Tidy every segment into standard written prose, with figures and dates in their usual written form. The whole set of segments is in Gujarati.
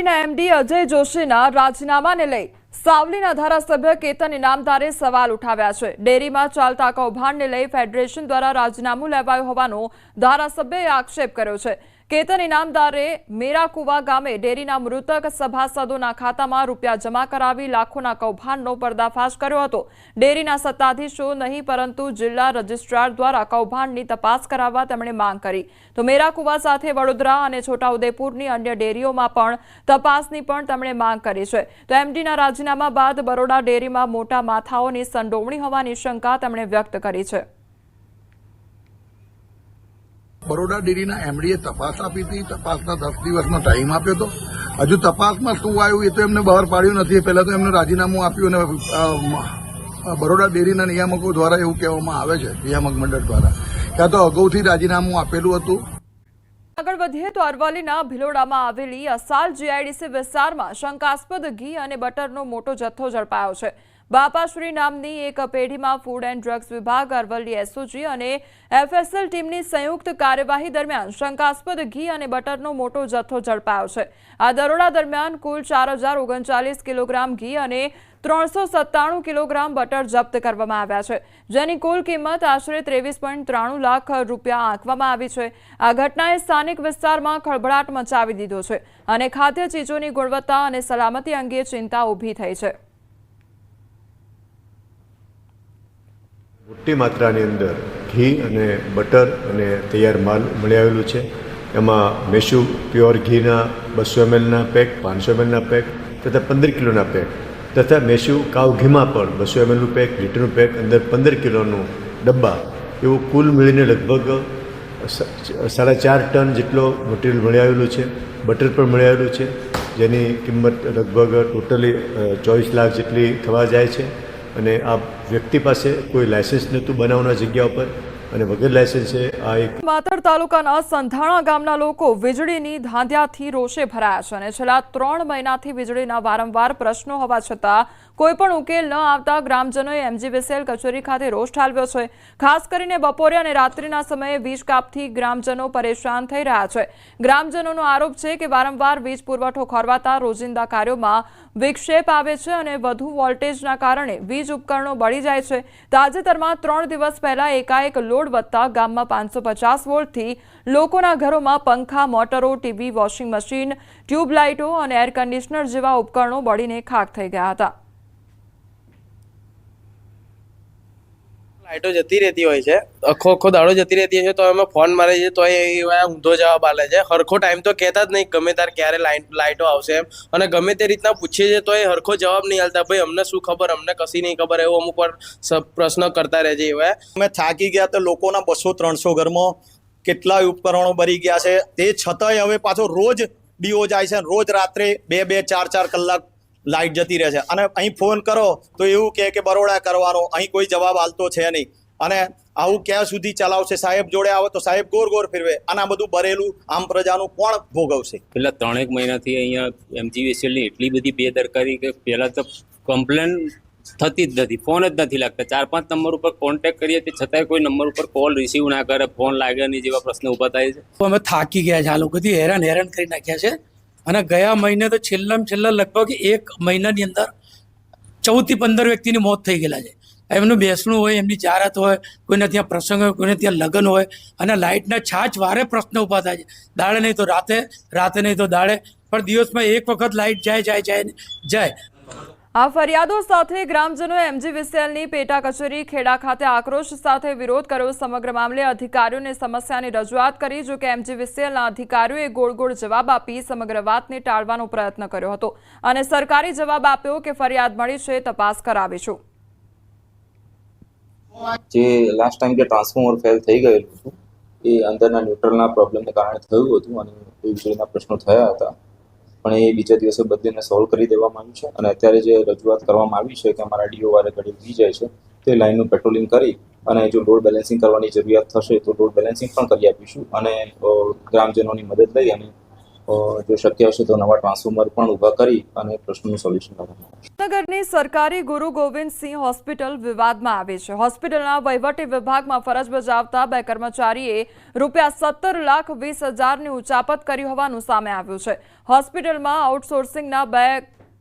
ડેરીના એમડી અજય જોશીના રાજીનામાને લઈ સાવલીના ધારાસભ્ય કેતન ઇનામદારે સવાલ ઉઠાવ્યા છે। ડેરીમાં ચાલતા કૌભાંડને લઈ ફેડરેશન દ્વારા રાજીનામું લેવાયું હોવાનો ધારાસભ્યએ આક્ષેપ કર્યો છે। કેતન ઇનામદારે મેરાકુવા ગામે ડેરીના મૃતક સભાસદોના ખાતામાં રૂપિયા જમા કરાવી લાખોના કૌભાંડનો પર્દાફાશ કર્યો હતો। ડેરીના સત્તાધીશો નહીં પરંતુ જિલ્લા રજિસ્ટ્રાર દ્વારા કૌભાંડની તપાસ કરાવવા તેમણે માંગ કરી। તો મેરાકુવા સાથે વડોદરા અને છોટાઉદેપુરની અન્ય ડેરીઓમાં પણ તપાસની પણ તેમણે માંગ કરી છે। તો એમડીના રાજીનામા બાદ બરોડા ડેરીમાં મોટા માથાઓની સંડોવણી હોવાની શંકા તેમણે વ્યક્ત કરી છે। બરોડા ડેરીના એમડીએ તપાસ આપી હતી। તપાસના 10 દિવસનો ટાઈમ આપ્યો હતો। હજુ તપાસમાં શું આવ્યું એ તો એમને બહાર પાડ્યું નથી। પહેલા તો એમને રાજીનામું આપ્યું અને બરોડા ડેરીના નિયામકો દ્વારા એવું કહેવામાં આવે છે, નિયામક મંડળ દ્વારા, ત્યાં તો અગાઉથી રાજીનામું આપેલું હતું। આગળ વધીએ તો અરવલ્લીના ભિલોડામાં આવેલી અસાલ જીઆઈડીસી વિસ્તારમાં શંકાસ્પદ ઘી અને બટરનો મોટો જથ્થો ઝડપાયો છે। બાપાશ્રી નામની એક પેઢીમાં ફૂડ એન્ડ ડ્રગ્સ વિભાગ, અરવલ્લી એસઓજી અને એફએસએલ ટીમની સંયુક્ત કાર્યવાહી દરમિયાન શંકાસ્પદ ઘી અને બટરનો મોટો જથ્થો ઝડપાયો છે। આ દરોડા દરમિયાન કુલ 4039 કિલોગ્રામ ઘી અને 397 કિલોગ્રામ બટર જપ્ત કરવામાં આવ્યા છે, જેની કુલ કિંમત આશરે 23.93 લાખ રૂપિયા આંકવામાં આવી છે। આ ઘટનાએ સ્થાનિક વિસ્તારમાં ખળભળાટ મચાવી દીધો છે અને ખાદ્ય ચીજોની ગુણવત્તા અને સલામતી અંગે ચિંતા ઊભી થઈ છે। મોટી માત્રાની અંદર ઘી અને બટર અને તૈયાર માલ મળી આવેલું છે। એમાં મેશુ પ્યોર ઘીના 200 mlના પેક, 500 mlના પેક તથા 15 કિલોના પેક તથા મેશુ કાવ ઘીમાં પણ 200 mlનું પેક, લીટરનું પેક, અંદર 15 કિલોનું ડબ્બા, એવું કુલ મળીને લગભગ 4.5 ટન જેટલો મટીરિયલ મળી આવેલું છે। બટર પણ મળી આવેલું છે, જેની કિંમત લગભગ ટોટલી 24 લાખ જેટલી થવા જાય છે। અને આ વ્યક્તિ પાસે કોઈ લાયસન્સ નહોતું બનાવવાના જગ્યા ઉપર અને વગર લાયસન્સે આ એક માતર તાલુકાના સંધાણા ગામના લોકો વીજળીની ધાંધિયાથી રોષે ભરાયા છે અને છેલ્લા 3 મહિનાથી વીજળીના વારંવાર પ્રશ્નો હોવા છતાં કોઈ પણ ઉકેલ ન આવતા ગ્રામજનોએ એમજીવીસીએલ કચેરી ખાતે રોષ ઠાલવ્યો છે। ખાસ કરીને બપોરે અને રાત્રિના સમયે વીજ કાપથી ગ્રામજનો પરેશાન થઈ રહ્યા છે। ગ્રામજનોનો આરોપ છે કે વારંવાર વીજ પુરવઠો ખોરવાતા રોજિંદા કાર્યોમાં વિક્ષેપ આવે છે અને વધુ વોલ્ટેજના કારણે વીજ ઉપકરણો બળી જાય છે। તાજેતરમાં 3 દિવસ પહેલા એકાએક લોડ વધતા ગામમાં 550 વોલ્ટથી લોકોના ઘરોમાં પંખા, મોટરો, ટીવી, વોશિંગ મશીન, ટ્યુબલાઇટો અને એર કન્ડિશનર જેવા ઉપકરણો બળીને ખાખ થઈ ગયા હતા। લાઇટો જતી રહેતી હોય છે, આખો દાડો જતી રહેતી છે, તો એમાં ફોન મારે છે તો એ ઊંધો જવાબ આલે છે। હરખો ટાઈમ તો કહેતા જ નહીં, ગમે ત્યારે ક્યારે લાઇટો આવશે એમ, અને ગમે તે રીતના પૂછીએ છે તો એ હરખો જવાબ નહીં આલતા। ભાઈ અમને શું ખબર, અમને કશી નહીં ખબર, એવો અમુક વાર પ્રશ્ન કરતા રહે છે। એવા અમે થાકી ગયા તો લોકોના 200-300 ઘરમાં કેટલાય ઉપકરણો બળી ગયા છે। તે છતાંય હવે પાછો રોજ ડીઓ જાય છે, રોજ રાત્રે 2-2, 4-4 કલાક લાઇટ જતી રહે છે અને અહીં ફોન કરો તો એવું કહે કે બરોડા કરવાનો, અહીં કોઈ જવાબ આલતો છે નહીં। અને આવું ક્યાં સુધી ચલાવશે? સાહેબ જોડે આવો તો સાહેબ ગોર ફેરવે, અને આ બધું ભરેલું આમ પ્રજાનું કોણ ભોગવશે? પેલા 3 મહિનાથી અહીંયા એમજીવીસીએલની એટલી બધી બેદરકારી કે પહેલાં તો કમ્પ્લેન થતી જ નથી, ફોન જ નથી લાગતા। 4-5 નંબર ઉપર કોન્ટેક્ટ કરીએ તે છતાંય કોઈ નંબર ઉપર કોલ રિસીવ ના કરે, ફોન લાગે નહીં જેવા પ્રશ્ન ઊભા થાય છે। અમે થાકી ગયા છે, આ લોકોથી હેરાન કરી નાખ્યા છે। અને ગયા મહિને તો છેલ્લા લગભગ 1 મહિનાની અંદર 14 થી 15 વ્યક્તિની મોત થઈ ગયેલા છે। એમનું બેસણું હોય, એમની જાહેરાત હોય, કોઈને ત્યાં પ્રસંગ હોય, કોઈને ત્યાં લગ્ન હોય, અને લાઇટના છાછ વારે પ્રશ્ન ઊભા થાય છે। દાડે નહીં તો રાતે, રાતે નહીં તો દાડે, પણ દિવસમાં એક વખત લાઇટ જાય। આ ફરિયાદો સાથે ગ્રામજનોએ એમજીવીસીએલની પેટા કચેરી ખેડા ખાતે આક્રોશ સાથે વિરોધ કર્યો। સમગ્ર મામલે અધિકારીઓને સમસ્યાની રજૂઆત કરી, જો કે એમજીવીસીએલના અધિકારીઓએ ગોળ જવાબ આપી સમગ્ર વાતને ટાળવાનો પ્રયત્ન કર્યો હતો અને સરકારી જવાબ આપ્યો કે ફરિયાદ મળી છે, તપાસ કરાવીશું। જે લાસ્ટ ટાઈમ જે ટ્રાન્સફોર્મર ફેલ થઈ ગયેલું હતું એ અંદરના ન્યુટ્રલના પ્રોબ્લેમને કારણે થયું હતું અને વીજળીના પ્રશ્નો થયા હતા, પણ એ બીજા દિવસે બધીને સોલ્વ કરી દેવામાં આવ્યું છે। અને અત્યારે જે રજૂઆત કરવામાં આવી છે કે અમારા ડીઓ વારે ઘડી ઉડી જાય છે, તે લાઇનનું પેટ્રોલિંગ કરી અને જો લોડ બેલેન્સિંગ કરવાની જરૂરિયાત થશે તો લોડ બેલેન્સિંગ પણ કરી આપીશું અને ગ્રામજનોની મદદ લઈ અને જો શક્ય હશે તો નવા ટ્રાન્સફોર્મર પણ ઊભા કરી અને પ્રશ્નનું સોલ્યુશન કરવામાં આવશે. નગરની સરકારી ગુરુ ગોવિંદસિંહ હોસ્પિટલ વિવાદમાં આવી છે. હોસ્પિટલના વહીવટી વિભાગમાં ફરજ બજાવતા બે કર્મચારીએ ₹17,20,000ની ઉચાપત કરી હોવાનું સામે આવ્યું છે. હોસ્પિટલમાં આઉટસોર્સિંગના બે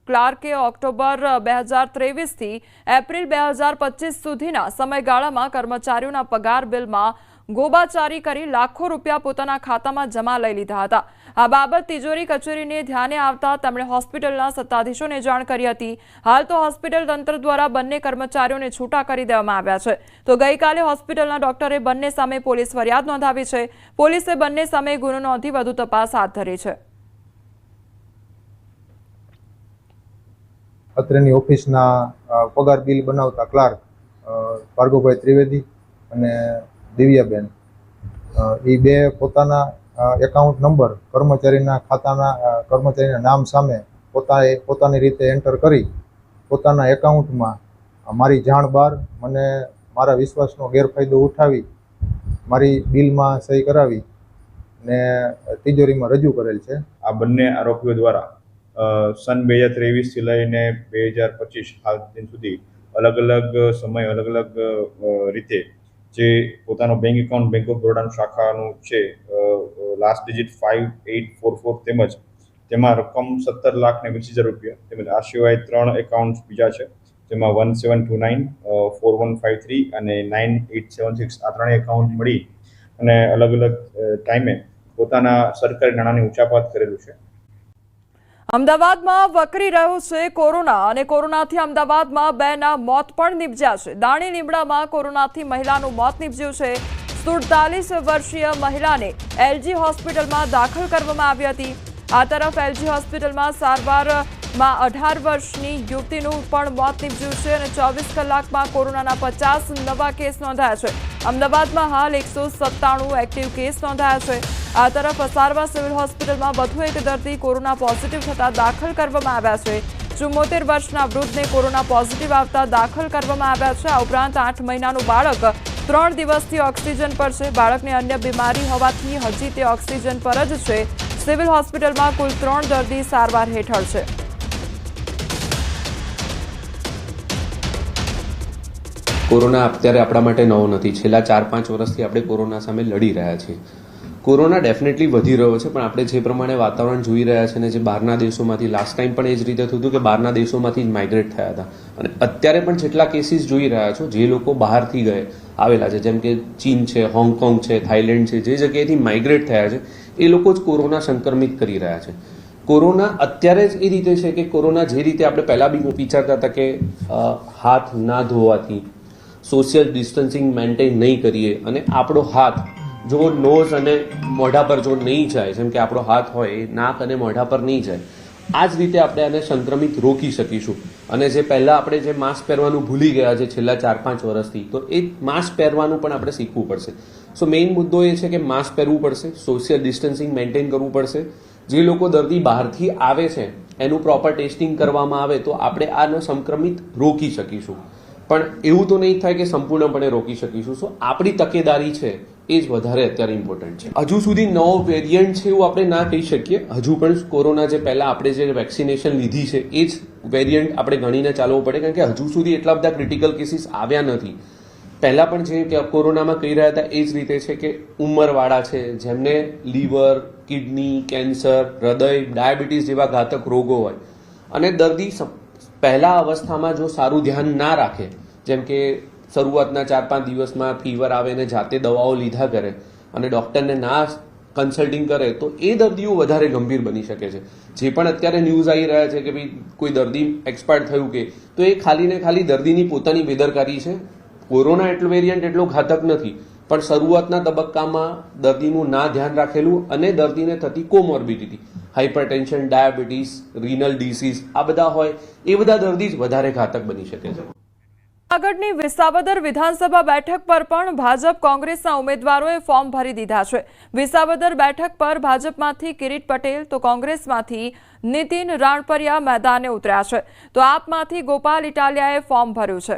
ક્લાર્કે ઓક્ટોબર 2023 થી એપ્રિલ 2025 સુધીના સમયગાળામાં કર્મચારીઓના પગાર બિલમાં ગોબાચારી કરી લાખો રૂપિયા પોતાના ખાતામાં જમા લઈ લીધા હતા. આ બાબત તિજોરી કચેરીને ધ્યાને આવતા તેમણે હોસ્પિટલના સત્તાધીશોને જાણ કરી હતી. હાલ તો હોસ્પિટલ તંત્ર દ્વારા બંને કર્મચારીઓને છૂટા કરી દેવામાં આવ્યા છે. તો ગઈકાલે હોસ્પિટલના ડોક્ટરે બંને સામે પોલીસ ફરિયાદ નોંધાવી છે. પોલીસે બંને સામે ગુનો નોંધી વધુ તપાસ હાથ ધરી છે. અત્રેની ઓફિસના પગાર બિલ બનાવતા ક્લાર્ક ભાર્ગવભાઈ ત્રિવેદી અને દિવ્યાબેન એ બે પોતાના એકાઉન્ટ નંબર કર્મચારીના નામ સામે પોતાની રીતે એન્ટર કરી પોતાના એકાઉન્ટમાં મારી જાણ બહાર મને મારા વિશ્વાસનો ગેરફાયદો ઉઠાવી મારી બિલમાં સહી કરાવી ને તિજોરીમાં રજૂ કરેલ છે. આ બંને આરોપીઓ દ્વારા સન 2023 થી લઈને 2025 હાલ દિન સુધી અલગ અલગ સમય અલગ અલગ રીતે જે પોતાનો બેંક એકાઉન્ટ બેંક ઓફ બરોડાનું શાખાનું છે લાસ્ટ ડિજિટ 5844 તેમજ તેમાં રકમ 17,20,000 રૂપિયા તેમજ આ સિવાય 3 એકાઉન્ટ બીજા છે જેમાં 1729 4153 અને 9876 આ 3 એકાઉન્ટ મળી અને અલગ અલગ ટાઈમે પોતાના સરકારી નાણાંની ઉચાપત કરેલું છે. અમદાવાદમાં વકરી રહ્યો છે કોરોના અને કોરોનાથી અમદાવાદમાં 2ના મોત પણ નિપજ્યા છે. દાણી લીમડામાં કોરોનાથી મહિલાનું મોત નીપજ્યું છે. 47 વર્ષીય મહિલાને એલજી હોસ્પિટલમાં દાખલ કરવામાં આવી હતી. આ તરફ એલજી હોસ્પિટલમાં સારવારમાં 18 વર્ષની યુવતીનું પણ મોત નીપજ્યું છે અને 24 કલાકમાં કોરોનાના 50 નવા કેસ નોંધાયા છે. અમદાવાદમાં હાલ 197 એક્ટિવ કેસ નોંધાયા છે. આ તરફ અસારવા સિવિલ હોસ્પિટલમાં વધુ એક દર્દી કોરોના પોઝિટિવ થતા દાખલ કરવામાં આવ્યા છે. 74 વર્ષના વૃદ્ધને કોરોના પોઝિટિવ આવતા દાખલ કરવામાં આવ્યા છે. આ ઉપરાંત 8 મહિનાનું બાળક 3 દિવસથી ઓક્સિજન પર છે. બાળકને અન્ય બીમારી હોવાથી હજી તે ઓક્સિજન પર જ છે. સિવિલ હોસ્પિટલમાં કુલ 3 દર્દી સારવાર હેઠળ છે. કોરોના અત્યારે આપણા માટે નવો નથી. છેલ્લા 4-5 વર્ષથી આપણે કોરોના સામે લડી રહ્યા છીએ. કોરોના ડેફિનેટલી વધી રહ્યો છે, પણ આપણે જે પ્રમાણે વાતાવરણ જોઈ રહ્યા છે ને જે બહારના દેશોમાંથી લાસ્ટ ટાઈમ પણ એ જ રીતે થયું હતું કે બહારના દેશોમાંથી જ માઇગ્રેટ થયા હતા અને અત્યારે પણ જેટલા કેસીસ જોઈ રહ્યા છો જે લોકો બહારથી આવેલા છે જેમ કે ચીન છે, હોંગકોંગ છે, થાઈલેન્ડ છે, જે જગ્યાએથી માઇગ્રેટ થયા છે એ લોકો જ કોરોના સંક્રમિત કરી રહ્યા છે. કોરોના અત્યારે જ એ રીતે છે કે કોરોના જે રીતે આપણે પહેલાં બી વિચારતા હતા કે હાથ ના ધોવાથી સોશિયલ ડિસ્ટન્સિંગ મેન્ટેન નહીં કરીએ અને આપણો હાથ જો નોઝ અને મોઢા પર જો નહીં જાય, જેમ કે આપણો હાથ હોય એ નાક અને મોઢા પર નહીં જાય, આ જ રીતે આપણે આને સંક્રમિત રોકી શકીશું. અને જે પહેલાં આપણે જે માસ્ક પહેરવાનું ભૂલી ગયા છે છેલ્લા 4-5 વર્ષથી, તો એ માસ્ક પહેરવાનું પણ આપણે શીખવું પડશે. સો મેઇન મુદ્દો એ છે કે માસ્ક પહેરવું પડશે, સોશિયલ ડિસ્ટન્સિંગ મેન્ટેન કરવું પડશે. જે લોકો દર્દી બહારથી આવે છે એનું પ્રોપર ટેસ્ટિંગ કરવામાં આવે તો આપણે આનો સંક્રમિત રોકી શકીશું. પણ એવું તો નહીં થાય કે સંપૂર્ણપણે રોકી શકીશું. સો આપણી તકેદારી છે એ જ વધારે અત્યારે ઇમ્પોર્ટન્ટ છે. હજુ સુધી નવો વેરિયન્ટ છે એવું આપણે ના કહી શકીએ. હજુ પણ કોરોના જે પહેલાં આપણે જે વેક્સિનેશન લીધી છે એ જ વેરિયન્ટ આપણે ગણીને ચાલવું પડે, કારણ કે હજુ સુધી એટલા બધા ક્રિટિકલ કેસીસ આવ્યા નથી. પહેલાં પણ જે કોરોનામાં કહી રહ્યા હતા એ જ રીતે છે કે ઉંમરવાળા છે જેમને લીવર, કિડની, કેન્સર, હૃદય, ડાયાબિટીસ જેવા ઘાતક રોગો હોય અને દર્દી પહેલા અવસ્થામાં જો સારું ધ્યાન ના રાખે, જેમ કે શરૂઆતના 4-5 દિવસમાં ફીવર આવે ને જાતે દવાઓ લીધા કરે અને ડૉક્ટરને ના કન્સલ્ટિંગ કરે તો એ દર્દીઓ વધારે ગંભીર બની શકે છે. જે પણ અત્યારે ન્યૂઝ આવી રહ્યા છે કે ભાઈ કોઈ દર્દી એક્સપાયર થયું કે, તો એ ખાલી ને ખાલી દર્દીની પોતાની બેદરકારી છે. કોરોના એટલો વેરિયન્ટ એટલો ઘાતક નથી, પણ શરૂઆતના તબક્કામાં દર્દીનું ના ધ્યાન રાખેલું અને દર્દીને થતી કોમોર્બિડિટી, હાઇપરટેન્શન, ડાયાબિટીસ, રીનલ ડિસીઝ આ બધા હોય એ બધા દર્દી જ વધારે ઘાતક બની શકે છે. આગળની વિસાવદર વિધાનસભા બેઠક પર પણ ભાજપ કોંગ્રેસના ઉમેદવારોએ ફોર્મ ભરી દીધા છે. વિસાવદર બેઠક પર ભાજપમાંથી કિરીટ પટેલ તો કોંગ્રેસમાંથી નીતિન રાણપરિયા મેદાને ઉતર્યા છે, તો આપમાંથી ગોપાલ ઇટાલિયાએ ફોર્મ ભર્યું છે.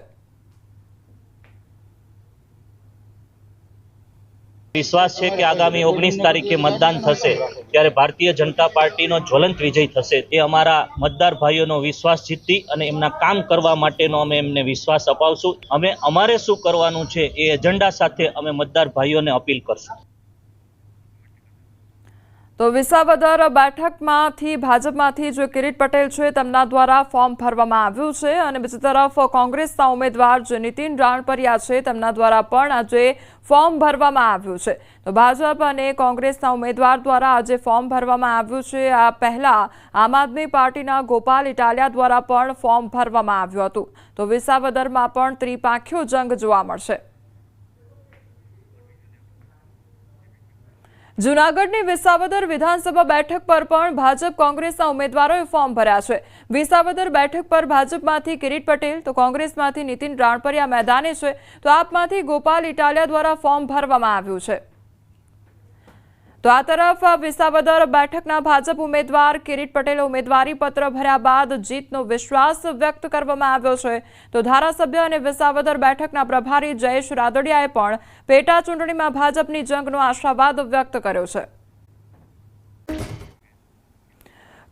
વિશ્વાસ છે કે આગામી 19 તારીખે મતદાન થશે ત્યારે ભારતીય જનતા પાર્ટીનો જ્વલંત વિજય થશે. તે અમારા મતદાર ભાઈઓનો વિશ્વાસ જીતી અને એમના કામ કરવા માટેનો અમે એમને વિશ્વાસ અપાવશું. અમે અમારે શું કરવાનું છે એ એજન્ડા સાથે અમે મતદાર ભાઈઓને અપીલ કરશું. તો વિસાવદર બેઠકમાંથી ભાજપમાંથી જે કિરીટ પટેલ છે તેમના દ્વારા ફોર્મ ભરવામાં આવ્યું છે અને બીજી તરફ કોંગ્રેસના ઉમેદવાર જે નીતિન રાણપરિયા છે તેમના દ્વારા પણ આજે ફોર્મ ભરવામાં આવ્યું છે. તો ભાજપ અને કોંગ્રેસના ઉમેદવાર દ્વારા આજે ફોર્મ ભરવામાં આવ્યું છે. આ પહેલા આમ આદમી પાર્ટીના ગોપાલ ઇટાલિયા દ્વારા પણ ફોર્મ ભરવામાં આવ્યું હતું. તો વિસાવદરમાં પણ ત્રિપાંખીયો જંગ જોવા મળશે. જૂનાગઢની વિસાવદર વિધાનસભા બેઠક પર પણ ભાજપ કોંગ્રેસના ઉમેદવારોએ ફોર્મ ભર્યા છે. વિસાવદર બેઠક પર ભાજપમાંથી કિરીટ પટેલ તો કોંગ્રેસમાંથી નીતિન રાણપરિયા મેદાને છે. તો આપમાંથી ગોપાલ ઇટાલિયા દ્વારા ફોર્મ ભરવામાં આવ્યું છે. તો આ તરફ વિસાવદર બેઠકના ભાજપ ઉમેદવાર કિરીટ પટેલે ઉમેદવારી પત્ર ભર્યા બાદ જીતનો વિશ્વાસ વ્યક્ત કરવામાં આવ્યો છે. તો ધારાસભ્ય અને વિસાવદર બેઠકના પ્રભારી જયેશ રાદડિયાએ પણ પેટા ચૂંટણીમાં ભાજપની જંગનો આશાવાદ વ્યક્ત કર્યો છે.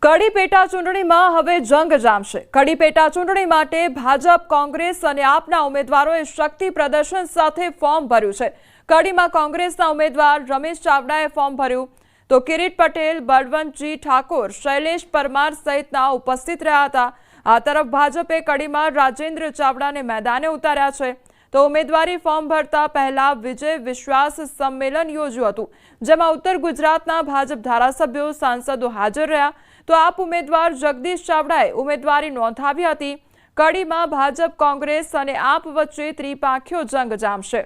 કડી પેટા ચૂંટણીમાં હવે જંગ જામશે. કડી પેટા ચૂંટણી માટે ભાજપ, કોંગ્રેસ અને આપના ઉમેદવારોએ શક્તિ પ્રદર્શન સાથે ફોર્મ ભર્યું છે. કડીમાં કોંગ્રેસના ઉમેદવાર રમેશ ચાવડાએ ફોર્મ ભર્યું તો કિરીટ પટેલ, બળવંતજી ઠાકોર, શૈલેષ પરમાર સહિતના ઉપસ્થિત રહ્યા હતા. આ તરફ ભાજપે કડીમાં રાજેન્દ્ર ચાવડાને મેદાને ઉતાર્યા છે. તો ઉમેદવારી ફોર્મ ભરતા પહેલા વિજય વિશ્વાસ સંમેલન યોજ્યું હતું જેમાં ઉત્તર ગુજરાતના ભાજપ ધારાસભ્યો, સાંસદો હાજર રહ્યા. તો આપ ઉમેદવાર જગદીશ ચાવડાએ ઉમેદવારી નોંધાવી હતી. કડીમાં ભાજપ, કોંગ્રેસ અને આપ વચ્ચે ત્રિપાંખીયો જંગ જામશે.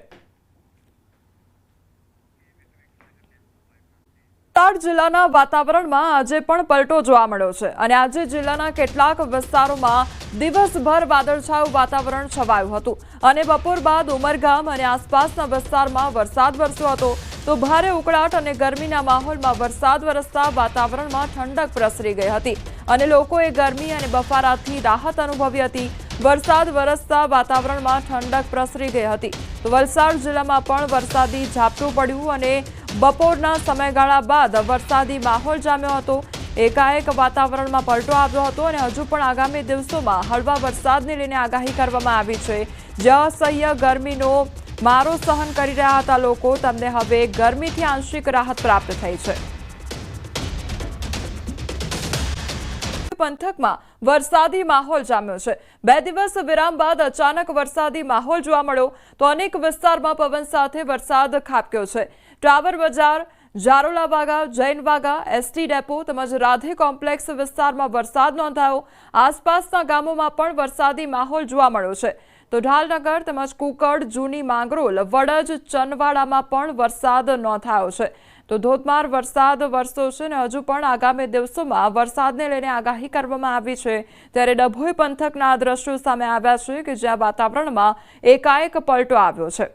વલસાડ જિલ્લાના વાતાવરણમાં આજે પણ પલટો જોવા મળ્યો છે અને આજે જિલ્લાના કેટલાક વિસ્તારોમાં દિવસભર વાદળછાયું વાતાવરણ છવાયું હતું અને બપોર બાદ ઉમરગામ અને આસપાસના વિસ્તારમાં વરસાદ વરસ્યો હતો. તો ભારે ઉકળાટ અને ગરમીના માહોલમાં વરસાદ વરસતા વાતાવરણમાં ઠંડક પ્રસરી ગઈ હતી અને લોકોએ ગરમી અને બફારાથી રાહત અનુભવી હતી. વરસાદ વરસતા વાતાવરણમાં ઠંડક પ્રસરી ગઈ હતી. તો વલસાડ જિલ્લામાં પણ વરસાદી ઝાપટું પડ્યું અને બપોરના સમયગાળા બાદ વરસાદી માહોલ જામ્યો હતો. એકાએક વાતાવરણમાં પલટો આવ્યો હતો અને હજુ પણ આગામી દિવસોમાં હળવા વરસાદને લઈને આગાહી કરવામાં આવી છે. જે અસહ્ય ગરમીનો મારો સહન કરી રહ્યા હતા લોકો, તેમને હવે ગરમીથી આંશિક રાહત પ્રાપ્ત થઈ છે. પંથકમાં વરસાદી માહોલ જામ્યો છે. 2 દિવસ વિરામ બાદ અચાનક વરસાદી માહોલ જોવા મળ્યો તો અનેક વિસ્તારમાં પવન સાથે વરસાદ ખાબક્યો છે. ટાવર બજાર, જારોલા વાગા, જૈન વાગા, એસટી ડેપો તેમજ રાધે કોમ્પ્લેક્સ વિસ્તારમાં વરસાદ નોંધાયો. આસપાસના ગામોમાં પણ વરસાદી માહોલ જોવા મળ્યો છે. તો ઢાલનગર તેમજ કુકડ, જૂની માંગરોળ, વડજ, ચનવાડામાં પણ વરસાદ નોંધાયો છે. તો ધોધમાર વરસાદ વરસ્યો છે અને હજુ પણ આગામી દિવસોમાં વરસાદને લઈને આગાહી કરવામાં આવી છે. ત્યારે ડભોઈ પંથકના દ્રશ્યો સામે આવ્યા છે કે જ્યાં વાતાવરણમાં એકાએક પલટો આવ્યો છે.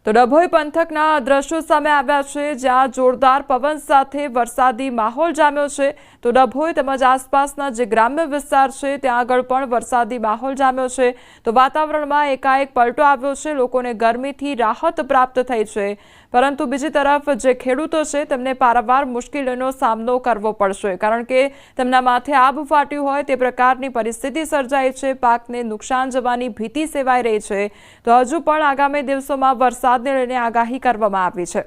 તો ડભોઈ પંથકના દ્રશ્યો સામે આવ્યા છે જ્યાં જોરદાર પવન સાથે વરસાદી માહોલ જામ્યો છે. તો ડભોઈ તેમજ આસપાસના જે ગ્રામ્ય વિસ્તાર છે ત્યાં આગળ પણ વરસાદી માહોલ જામ્યો છે. તો વાતાવરણમાં એકાએક પલટો આવ્યો છે. લોકોને ગરમીથી રાહત પ્રાપ્ત થઈ છે. પરંતુ બીજી તરફ જે ખેડૂતો છે તેમને પારાવાર મુશ્કેલીનો સામનો કરવો પડશે કારણ કે તેમના માથે આબ ફાટ્યું હોય તે પ્રકારની પરિસ્થિતિ સર્જાઈ છે. પાકને નુકસાન જવાની ભીતિ સેવાઈ રહી છે. તો હજુ પણ આગામી દિવસોમાં વરસાદને લઈને આગાહી કરવામાં આવી છે.